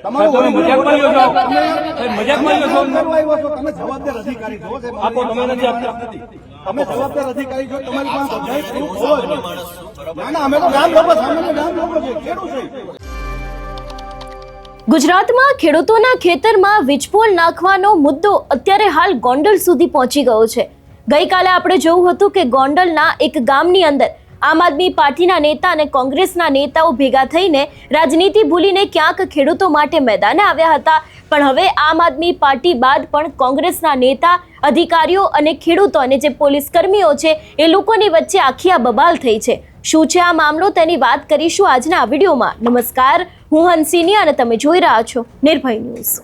તમારો મજાકમાં લ્યો છો, મજાકમાં લ્યો છો. તમે જવાબદાર અધિકારી છો, આપો તમે નથી આપતા. તમે જવાબદાર અધિકારી છો, તમારી પાસે બધાય પ્રૂફ હોવો જોઈએ. ના ના, અમે તો ગામ લોકો સામાન્ય ગામ લોકો છે, ખેડૂત છે. ગુજરાતમાં ખેડૂતોના ખેતરમાં વીજપોલ નાખવાનો મુદ્દો અત્યારે હાલ ગોંડલ સુધી પહોંચી ગયો છે. ગઈકાલે આપણે જોયું હતું કે ગોંડલના એક ગામની અંદર આમ આદમી પાર્ટીના નેતા અને કોંગ્રેસના નેતાઓ ભેગા થઈને રાજનીતિ ભૂલીને ક્યાંક ખેડૂતો માટે મેદાને આવ્યા હતા. પણ હવે આમ આદમી પાર્ટી બાદ પણ કોંગ્રેસના નેતા, અધિકારીઓ અને ખેડૂતો અને જે પોલીસ કર્મીઓ છે એ લોકોની વચ્ચે આખી આ બબાલ થઈ છે. શું છે આ મામલો, તેની વાત કરીશું આજના આ વિડીયોમાં. નમસ્કાર, હું હંસિની અને તમે જોઈ રહ્યા છો નિર્ભય ન્યૂઝ.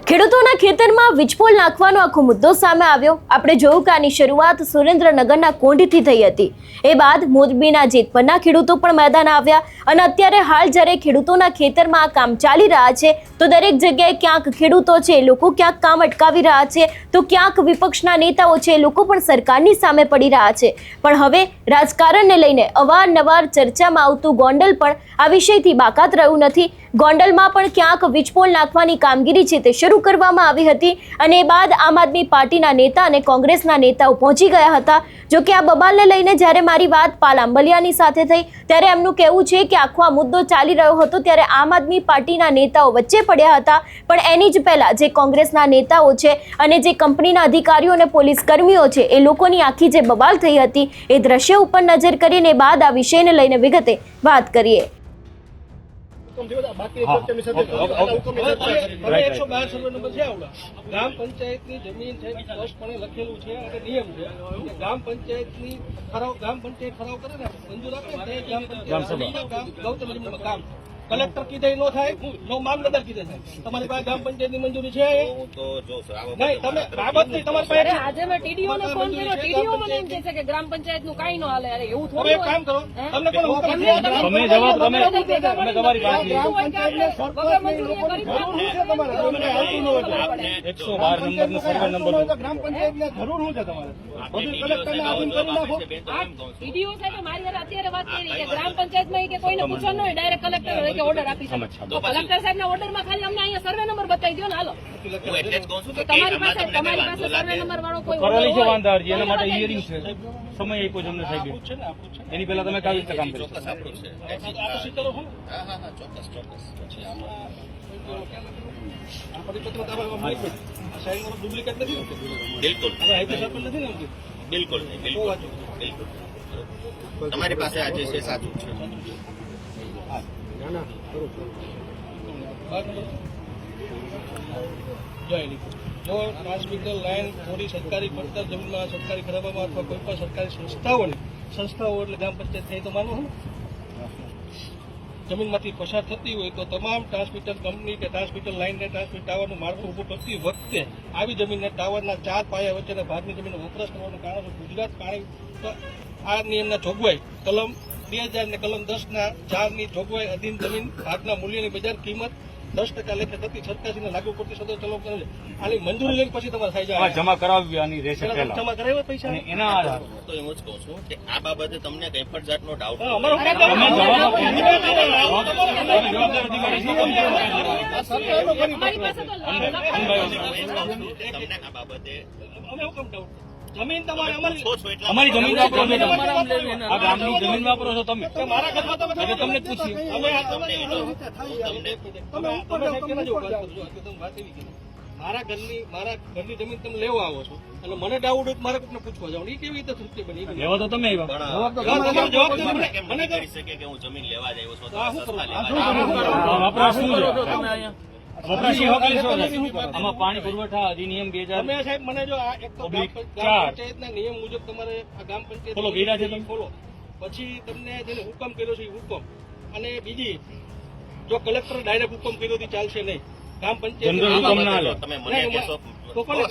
ખેડૂતોના ખેતરમાં વીજપોલ નાખવાનો આખો મુદ્દો સામે આવ્યો. આપણે જોયું કે આની શરૂઆત સુરેન્દ્રનગરના કોંઢથી થઈ હતી. એ બાદ મોરબીના જેતપરના ખેડૂતો પણ મેદાન આવ્યા અને અત્યારે હાલ જ્યારે ખેડૂતોના ખેતરમાં આ કામ ચાલી રહ્યા છે તો દરેક જગ્યાએ ક્યાંક ખેડૂતો છે એ લોકો ક્યાંક કામ અટકાવી રહ્યા છે, તો ક્યાંક વિપક્ષના નેતાઓ છે એ લોકો પણ સરકારની સામે પડી રહ્યા છે. પણ હવે રાજકારણને લઈને અવારનવાર ચર્ચામાં આવતું ગોંડલ પણ આ વિષયથી બાકાત રહ્યું નથી. ગોંડલમાં પણ ક્યાંક વીજપોલ નાખવાની કામગીરી છે તે શરૂ કરવામાં આવી હતી અને એ બાદ આમ આદમી પાર્ટીના નેતા અને કોંગ્રેસના નેતાઓ પહોંચી ગયા હતા. જો કે આ બબાલને લઈને જ્યારે મારી વાત પાલ આંબલિયાની સાથે થઈ ત્યારે એમનું કહેવું છે કે આખો આ મુદ્દો ચાલી રહ્યો હતો ત્યારે આમ આદમી પાર્ટીના નેતાઓ વચ્ચે પડ્યા હતા. પણ એની જ પહેલા જે કોંગ્રેસના નેતાઓ છે અને જે કંપનીના અધિકારીઓ અને પોલીસ કર્મીઓ છે એ લોકોની આખી જે બબાલ થઈ હતી એ દ્રશ્ય ઉપર નજર કરીને બાદ આ વિષયને લઈને વિગતે વાત કરીએ. ગ્રામ પંચાયતની જમીન છે, સ્પષ્ટપણે લખેલું છે અને નિયમ છે. ગ્રામ પંચાયતની ગ્રામ પંચાયત ઠરાવ કરે ને મંજૂર આપે ને ગ્રામ પંચાયત ગૌતમ જમીનમાં કામ કલેક્ટર કીધે ન થાય, નો મામલતદાર કીધે થાય. તમારી પાસે ગ્રામ પંચાયતની મંજૂરી છે? નહીં, તમે બાબત નહીં તમારી પાસે. આજે મેં ટીડીઓ ને ફોન કર્યો, ટીડીઓ મને એમ કહે છે કે ગ્રામ પંચાયત નું કઈ ન હાલે. અરે એવું હવે થોડું એક કામ કરો, તમને કોણ હુકમ તમે જવાબ તમે તમારી પાસે 112 નંબરનો સર્વે નંબર ગ્રામ પંચાયતને જરૂર શું છે તમારે? બધું કલેક્ટરને આધીન કરી નાખો. ટીડીઓ સાહેબ મારી હારે અત્યારે વાત કરી કે ગ્રામ પંચાયતમાં કે કોઈને પૂછવાનું હોય, ડાયરેક્ટ કલેક્ટર હોય કે ઓર્ડર આપી શકે. તો કલેક્ટર સાહેબના ઓર્ડરમાં ખાલી અમને અહીંયા સર્વે નંબર બતાવી દો ને. હાલો, તમારી પાસે સર્વે નંબર વાળો કોઈ કરેલી છે વાંધા અરજી, એના માટે હિયરિંગ છે, સમય આપ્યો છે અમને સાહેબ. એની પહેલા તમે કાવી રીતે કામ કરો? ડુપ્લિકેટ નથી ને? બિલકુલ નથી ને? બિલકુલ નહીં, બિલકુલ બિલકુલ તમારી પાસે આજે છે સાચું છે. જો ટ્રાન્સમિટર લાઈન થોડી સરકારી પડતર જમીનમાં સરકારી ખરાબામાં અથવા કોઈ પણ સરકારી સંસ્થાઓ એટલે ગ્રામ પંચાયત થઈ તો માનવું જમીનમાંથી પસાર થતી હોય તો તમામ ટ્રાન્સમિટર કંપની કે ટ્રાન્સમિટર લાઈન ને ટ્રાન્સમિટ ટાવરનું માળખું ઉભું કરતી વખતે આવી જમીનને ટાવરના 4 પાયા વચ્ચેના ભાગની જમીનનો વપરાશ કરવાનું કારણ ગુજરાત પાણી આ નિયમના જોગવાઈ કલમ 2000 ને કલમ 10 ની જોગવાઈ અધીન જમીન ભાગના મૂલ્યની બજાર કિંમત 10% લેખે થતી સરકારશ્રીને લાગુ પડતી સદર ચલાવ કરે છે. આની મંજૂરી લઈને પછી તમારે થઈ જાય જમા કરાવવી આની રહેશે પહેલા જમા કરાવ્યા પૈસા એના આધાર. તો એમ જ કહું છું કે આ બાબતે તમને કઈ પણ જાતનો ડાઉટ તમને આ બાબતે અમે હુકમ ડાઉટ જમીન તમારે અમારી જમીન વાપરો છો તમે, આ ગામની જમીન વાપરો છો તમે. મારા ઘરમાં તમે તમને પૂછ્યું મારા ઘરની જમીન તમે લેવા આવો છો અને મને ડાઉટ હોય મારે કોઈને પૂછવા જાવ એ કેવી રીતે તૃપ્તિ બની? લેવા તો તમે મને કરી શકે કે હું જમીન લેવા જ આવ્યો છું વપરાશ શું છે? વપરાશી હક લેશો આમાં પાણી પુરવઠા અધિનિયમ 2000 તમે સાહેબ મને જો આ એક તો ગ્રામ પંચાયતના નિયમ મુજબ તમારે આ ગ્રામ પંચાયત ખોલો, ગેડા છે તમે? ખોલો. પછી તમને જેને હુકમ કર્યો છે એ હુકમ, અને બીજી જો કલેક્ટર ડાયરેક્ટ હુકમ કર્યો તો ચાલશે નહીં. ગ્રામ પંચાયત તમે મને કહેશો તો કોને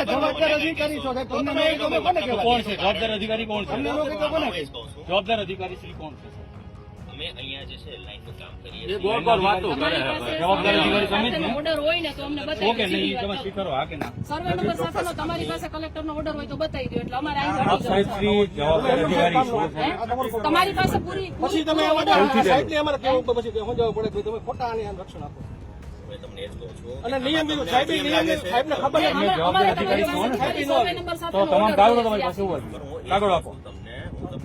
જવાબદાર અધિકારી છો સાહેબ? તમને કોણ છે જવાબદાર અધિકારી? કોણ છે જવાબદાર અધિકારી? શ્રી કોણ છે? અમે અહીંયા જે છે લાઈનનું કામ કરીએ છીએ. ગોળ ગોળ વાતો કરે તમારી પાસે જવાબદારી અધિકારી સમજ ને ઓર્ડર હોય ને તો અમને બતાવી ઓકે દો. નહીં સીધી તમે વાત સ્વીકારો હા કે ના સર્વે નંબર સાથેનો તમારી પાસે કલેક્ટરનો ઓર્ડર હોય તો બતાવી દો એટલે અમારે અહીં આપ સાહેબ શ્રી જવાબદાર અધિકારી છો હે? તમારી પાસે પૂરી પછી તમે સાહેબને અમારે કહેવું તો પછી સમજાવવું પડે કે તમે ખોટા આને રક્ષણ આપો હવે તમને એ જ કહું છું. અને નિયમ બીજું સાહેબ સાહેબને ખબર અમે જવાબદાર અમારા અધિકારી છો ને ખાલી સર્વે નંબર તો સાથેનો તમામ order કાગળો હોય તમારી પાસે છે. હોય કાગળો આપો હું તમને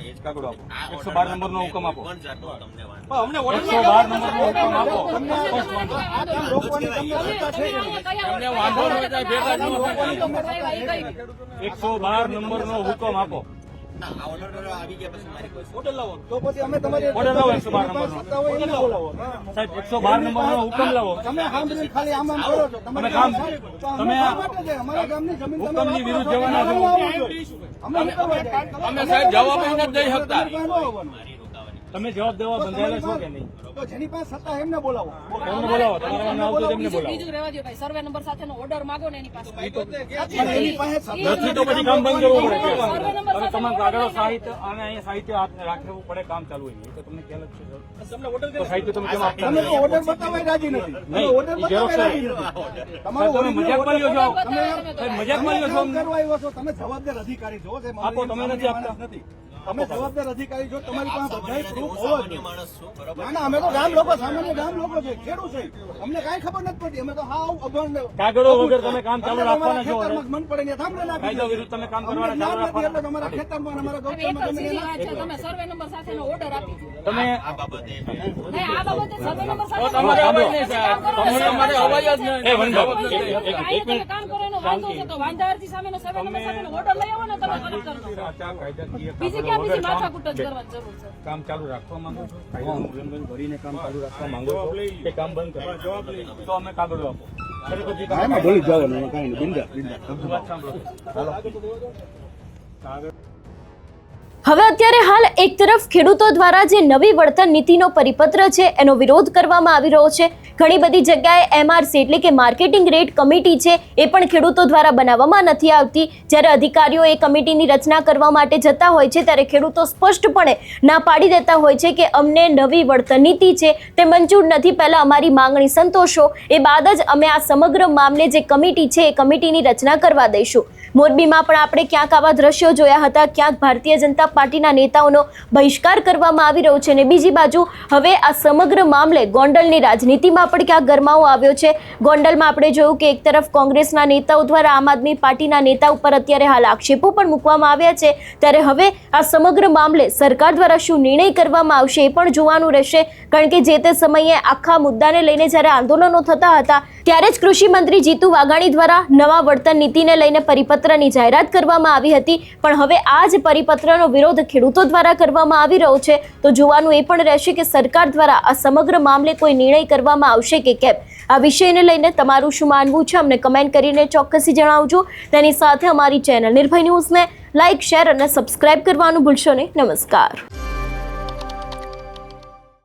એ જ કાગળો આપો આ 112 નંબરનો હુકમ આપો પણ જાતનો તમને વાંધો અમને 112 નંબરનો હુકમ આપો તમને આ કામ રોકવાની તમને સત્તા છે કે નહીં? તમને વાંધો હોય તો ભેગા જ ન કયા 112 નંબરનો હુકમ આપો ના આ ઓર્ડર આવી ગયા પછી મારી કોઈ ઓર્ડર લાવો તો પછી અમે તમારી ઓર્ડર લાવો 112 જેની પાસે સત્તા હોય એમને બોલાવો. સાહેબ 112 નંબરનો હુકમ લાવો તમે સાંભળીને ખાલી આમ કરો છો. તમે કામ તમે શા માટે છે? અમારા ગામની જમીન તમે હુકમની વિરુદ્ધ વાપરો છો. જવાના છો. અમે આવો છો. અમે શું કરવા જાય? અમે સાહેબ જવાબ જ નથી દઈ શકતા. તમારી પાસે ન આવવાનું. મારી રોકાવાની તમે જવાબ દેવા બંધાયેલા છો કે નહીં તો જેની પાસે સત્તા એમને બોલાવો. એમને બોલાવો તમારા નામ આવતું તેમને બોલાવો બીજું રહેવા દો ભાઈ સર્વે નંબર સાથેનો ઓર્ડર માંગો ને એની પાસે પણ એની પાસે સત્તા નથી તો પછી કામ બંધ કરવું પડે સર્વે નંબર હવે સાથે તમારા કાગળો સાહિત્ય અને અહીંયા સાહિત્ય હાથને રાખવું પડે કામ ચાલુ હોય એ તો તમને ખ્યાલ જ છે તો સાહિત્ય તમે કેમ આપતા તમે તો નથી ઓર્ડર બતાવવા રાજી નથી. તમે નહીં, ઓર્ડર ઈ ઝેરોક્ષ બતાવવા રાજી નથી. તમારો તમે મજાકમાં લ્યો છો તમે સાહેબ મજાકમાં લ્યો છો કામ કરવા આવ્યો છો. તમે જવાબદાર અધિકારી છો. સાહેબ, આપો, તમે નથી આપતા. માણસ નથી. તમે જવાબદાર અધિકારી છો. તમારી પાસે બધાય proof હોવા સામાન્ય જોઈએ. માણસ છું બરાબર. ના ના, અમે તો ગામ લોકો, સામાન્ય ગામ લોકો છે, ખેડૂત છે. અમને કાંઈ ખબર નથી પડતી. અમે તો હાવ અભણ કાગળો વગર તમે કામ ચાલુ અમે રાખવાના છો ખેતરમાં મન પડે ને થાંભલે નાખી કાયદા દઈએ. વિરુદ્ધ તમે કામ અમને કરવાના ચાલુ જ્ઞાન નથી એટલે રાખવાના તમારા ખેતરમાં અને અમારા હવે એક ગૌચરમાં જ જમીન સીધી એના- વાત છે તમે સર્વે નંબર સાથેનો ઓર્ડર આપી દો તમે આ બાબતે નહીં આ બાબતે સર્વે નંબર તો સાથેનો તમારે order અવાજ નહીં, સાહેબ. તમારે અમારે અવાજ જ નહીં. એ વનભાઈ, એક અહીં તમે મિનિટ. કામ કરો એનો વાંધો છે તો વાંધારથી સામેનો સર્વે નંબર સાથેનો ઓર્ડર લઈ આવો ને તમે કલેક્ટરનો આ કાયદાકીય બીજી કાગળો ક્યાં બીજી વગર કામ- માથાકૂટ જ કરવાની જરૂર છે કામ ચાલુ રાખવા માંગો છો કાયદાનું ઉલ્લંઘન કરીને કામ ચાલુ રાખવા માંગો છો કે કામ બંધ કરો તો અમે કાગળો આપો ખરેખર જે કામ- બોલી જવાનું, એમાં કાંઈ નહીં. બિંદાસ, બિંદાસ. વાત સાંભળો હવે અત્યારે હાલ એક તરફ ખેડૂતો દ્વારા જે નવી વળતર નીતિનો પરિપત્ર છે એનો વિરોધ કરવામાં આવી રહ્યો છે. ઘણી બધી જગ્યાએ MRC એટલે કે માર્કેટિંગ રેટ કમિટી છે એ પણ ખેડૂતો દ્વારા બનાવવામાં નથી આવતી. જ્યારે અધિકારીઓ એ કમિટીની રચના કરવા માટે જતા હોય છે ત્યારે ખેડૂતો સ્પષ્ટપણે ના પાડી દેતા હોય છે કે અમને નવી વળતર નીતિ છે તે મંજૂર નથી, પહેલા અમારી માંગણી સંતોષો, એ બાદ જ અમે આ સમગ્ર મામલે જે કમિટી છે એ કમિટીની રચના કરવા દઈશું. મોરબીમાં પણ આપણે ક્યાંક આવા દ્રશ્યો જોયા હતા, ક્યાંક ભારતીય જનતા પાર્ટીના નેતાઓનો બહિષ્કાર કરવામાં આવી રહ્યો છે અને બીજી બાજુ હવે આ સમગ્ર મામલે ગોંડલની રાજનીતિમાં પણ ક્યાંક ગરમાવો આવ્યો છે. ગોંડલમાં આપણે જોયું કે એક તરફ કોંગ્રેસના નેતાઓ દ્વારા આમ આદમી પાર્ટીના નેતા ઉપર અત્યારે હાલ આક્ષેપો પણ મૂકવામાં આવ્યા છે, ત્યારે હવે આ સમગ્ર મામલે સરકાર દ્વારા શું નિર્ણય કરવામાં આવશે એ પણ જોવાનું રહેશે. કારણ કે જે તે સમયે આખા મુદ્દાને લઈને જ્યારે આંદોલનો થતા હતા ત્યારે જ કૃષિ મંત્રી જીતુ વાઘાણી દ્વારા નવા વળતર નીતિને લઈને પરિપત્રની જાહેરાત કરવામાં આવી હતી, પણ હવે આ જ પરિપત્રનો વિરોધ ખેડૂતો દ્વારા કરવામાં આવી રહ્યો છે. તો જોવાનું એ પણ રહેશે કે સરકાર દ્વારા આ સમગ્ર મામલે કોઈ નિર્ણય કરવામાં આવશે કે કેમ. આ વિષયને લઈને તમારું શું માનવું છે અમને કમેન્ટ કરીને ચોક્કસથી જણાવજો. તેની સાથે અમારી ચેનલ નિર્ભય ન્યૂઝને લાઇક, શેર અને સબસ્ક્રાઇબ કરવાનું ભૂલશો નહીં. નમસ્કાર.